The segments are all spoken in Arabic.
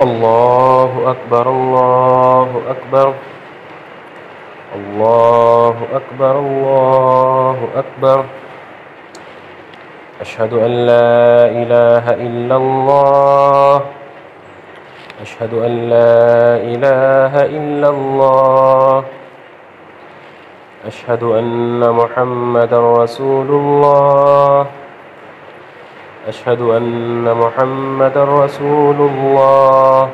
الله أكبر الله أكبر الله أكبر الله أكبر. أشهد أن لا إله إلا الله. أشهد أن لا إله إلا الله. أشهد أن محمدا رسول الله. أشهد أن محمدا رسول الله.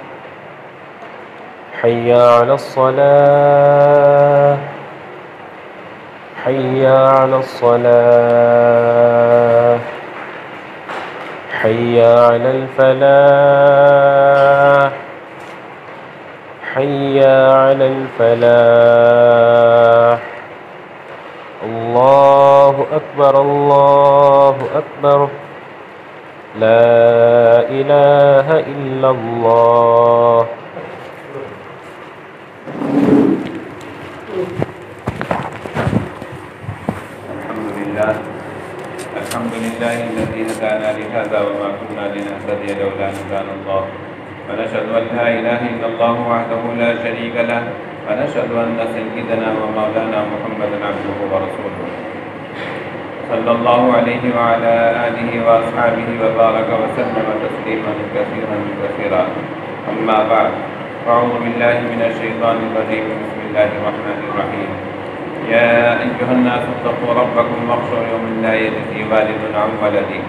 حي على الصلاة. حي على الصلاة. حي على الفلاح. حي على الفلاح. الله أكبر الله أكبر. لا إله إلا الله. الحمد لله الذي هدانا لهذا وما كنا لنهتدي لولا أن هدانا الله. ونشهد أن لا إله إلا الله وحده لا شريك له. ونشهد أن سيدنا ومولانا محمدا عبده ورسوله صلى الله عليه وعلى آله وأصحابه وبارك وسلم تسليما كثيرا كثيرا. أما بعد، أعوذ بالله من الشيطان الرجيم. بسم الله الرحمن الرحيم. يا أيها الناس اتقوا ربكم واخشوا يوما لا يجزي والد عن ولده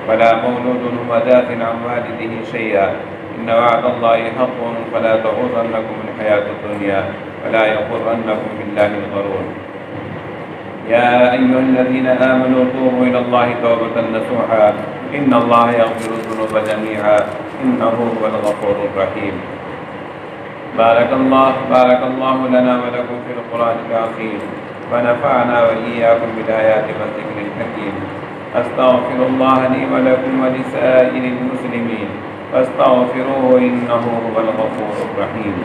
ولا مولود هو جاز عن والده شيئا. إن وعد الله حق فلا تغرنكم الحياة الدنيا ولا يغرنكم بالله الغرور. يا أيها الذين آمنوا توبوا إلى الله توبة نصوحا. إن الله يغفر الذنوب جميعا إنه هو الغفور الرحيم. بارك الله لنا ولكم في القرآن العظيم ونفعنا وإياكم بالآيات والذكر الحكيم. أستغفر الله لي ولكم ولسائر المسلمين فاستغفروه إنه هو الغفور الرحيم.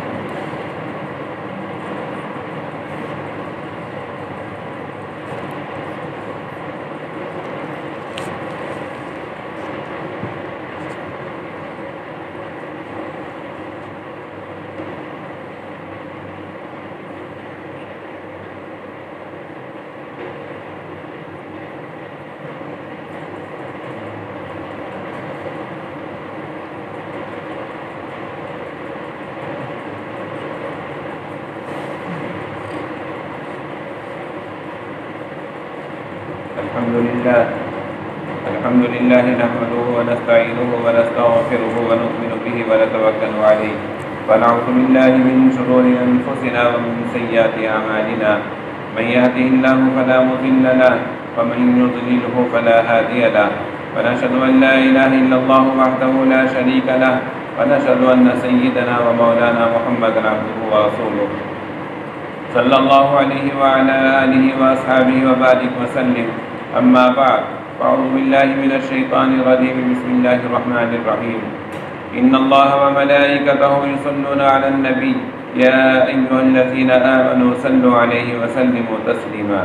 الحمد لله نحمده ونستعينه ونستغفره ونؤمن به ونتوكل عليه ونعوذ بالله من شرور أنفسنا ومن سيئات أعمالنا. من يهده الله فلا مضل له ومن يضلله فلا هادي له. ونشهد أن لا إله إلا الله وحده لا شريك له. ونشهد أن سيدنا ومولانا محمدا عبده ورسوله صلى الله عليه وعلى آله وأصحابه وبارك وسلم. أما بعد، فأعوذ بالله من الشيطان الرجيم. بسم الله الرحمن الرحيم. إن الله وملائكته يصلون على النبي يا أيها الذين آمنوا صلوا عليه وسلموا تسليما.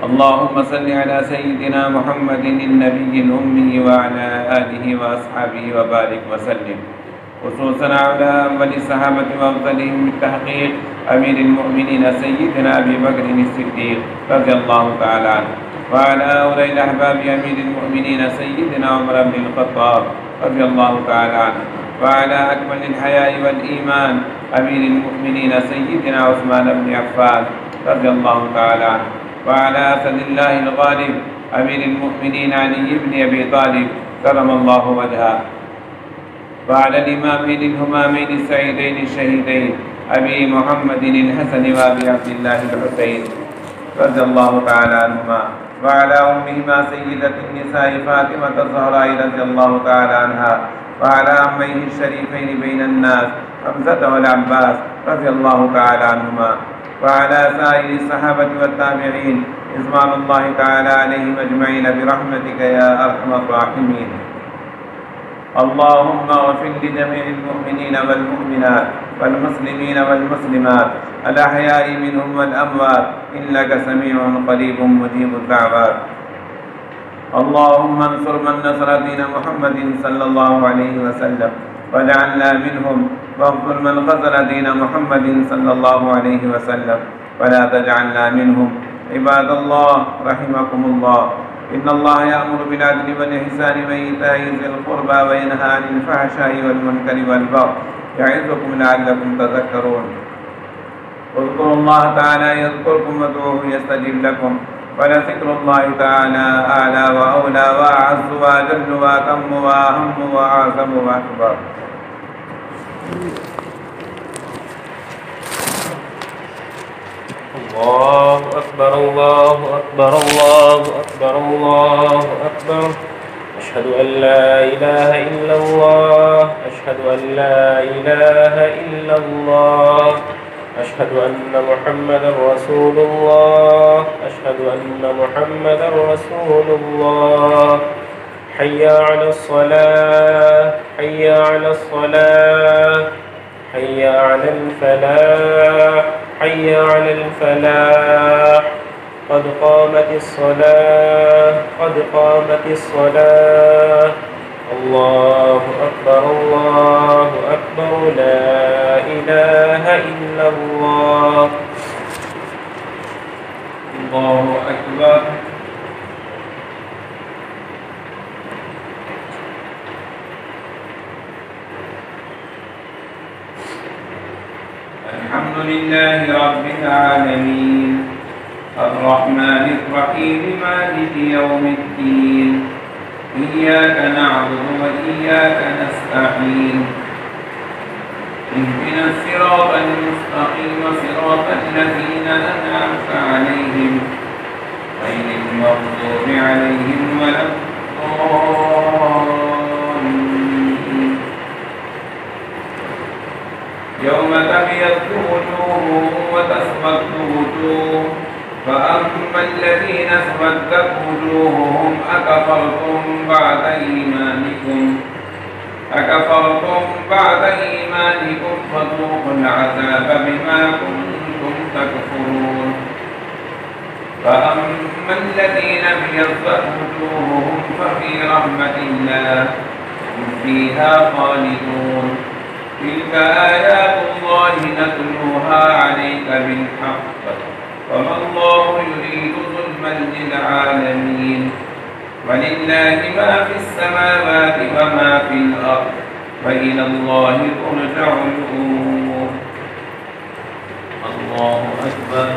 اللهم صل على سيدنا محمد النبي الأمي وعلى آله وأصحابه وبارك وسلم، خصوصا على أول الصحابة وأفضلهم بالتحقيق أمير المؤمنين سيدنا أبي بكر الصديق رضي الله تعالى عنه، وعلى أولي الأحباب أمير المؤمنين سيدنا عمر بن الخطاب رضي الله تعالى عنه، وعلى أكمل الحياء والإيمان أمير المؤمنين سيدنا عثمان بن عفان رضي الله تعالى عنه، وعلى أسد الله الغالب أمير المؤمنين علي بن أبي طالب كرم الله وجهه، وعلى الإمامين الهمامين السعيدين الشهيدين أبي محمد الحسن وأبي عبد الله الحسين رضي الله تعالى عنهما، وعلى أمهما سيدة النساء فاطمة الزهراء رضي الله تعالى عنها، وعلى عميه الشريفين بين الناس حمزة والعباس رضي الله تعالى عنهما، وعلى سائر الصحابة والتابعين رضوان الله تعالى عليهم أجمعين برحمتك يا أرحم الراحمين. اللهم اغفر لجميع المؤمنين والمؤمنات والمسلمين والمسلمات الأحياء منهم والأموات إنك سميع قريب مجيب الدعوات. اللهم انصر من نصر دين محمد صلى الله عليه وسلم وجعلنا منهم، واغفر من خذل دين محمد صلى الله عليه وسلم ولا تجعلنا منهم. عباد الله رحمكم الله، إن الله يأمر بالعدل والإحسان وإيتاء ذي القربى وينهى عن الفحشاء والمنكر والبغي يعظكم لعلكم تذكرون. اذكروا الله تعالى يذكركم وادعوه يستجب لكم، ولذكر الله تعالى أعلى وأولى وأعز وأجل وأتم وأهم وأعظم وأكبر. الله أكبر الله أكبر الله أكبر الله أكبر. أشهد أن لا إله إلا الله، أشهد أن لا إله إلا الله، أشهد أن محمدا رسول الله، أشهد أن محمدا رسول الله. حي على الصلاة، حي على الصلاة، حي على الفلاح، حي على الفلاح. قد قامت الصلاة، قد قامت الصلاة. الله أكبر الله أكبر، لا إله إلا الله. الله أكبر. الحمد لله رب العالمين، الرحمن الرحيم، مالك يوم الدين. إياك نعبد وإياك نستعين. اهدنا الصراط المستقيم، صراط الذين أنعمت عليهم غير المغضوب عليهم ولا الضالين. يوم تبيض وجوه وتسود وجوه، فأما الذين اسودت وجوههم أكفرتم بعد إيمانكم فذوقوا العذاب بما كنتم تكفرون. فأما الذين ابيضت وجوههم ففي رحمة الله هم فيها خالدون. تلك آيات الله نتلوها عليك بالحق، وما الله يريد ظلما للعالمين. ولله ما في السماوات وما في الأرض، وإلى الله ترجع الأمور. الله أكبر.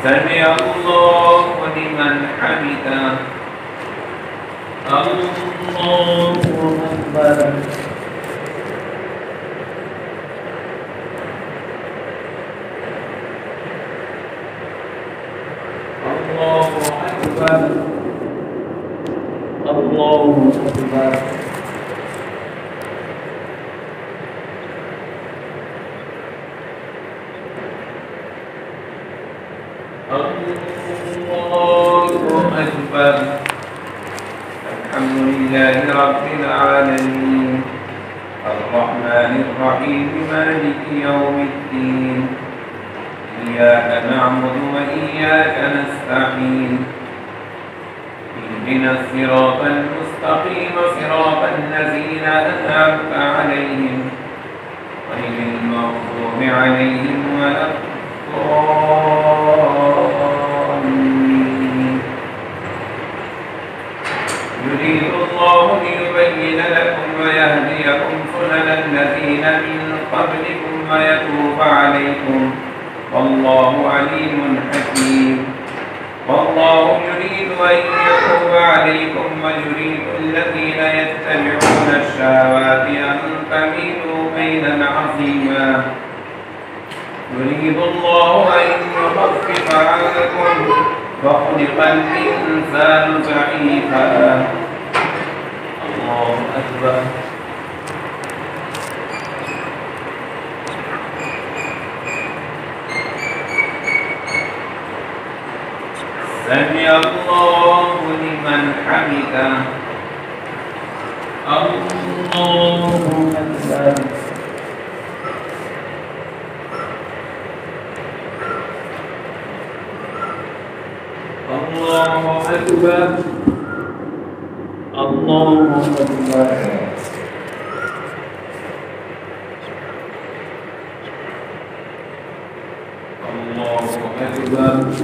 سمع الله لمن حمده. الله أكبر. الله أكبر. الله أكبر. الله أكبر. الحمد لله رب العالمين، الرحمن الرحيم، مالك يوم الدين. إياك نعبد وإياك نستعين. اهدنا الصراط المستقيم، صراط الذين أنعمت عليهم غير المغضوب عليهم ولا الضالين. يريد الله ليبين لكم ويهديكم سنن الذين من قبلكم ويتوب عليكم، والله عليم حكيم. والله يريد أن يتوب عليكم ويريد الذين يتبعون الشهوات أن تميلوا ميلا عظيما. يريد الله أن يخفف عنكم وخلق الإنسان ضعيفا. الله أكبر. سمع الله لمن حمده. الله أكبر. أكبر الله أكبر الله أكبر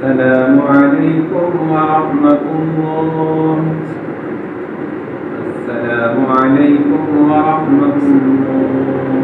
السلام عليكم ورحمة الله السلام عليكم ورحمة الله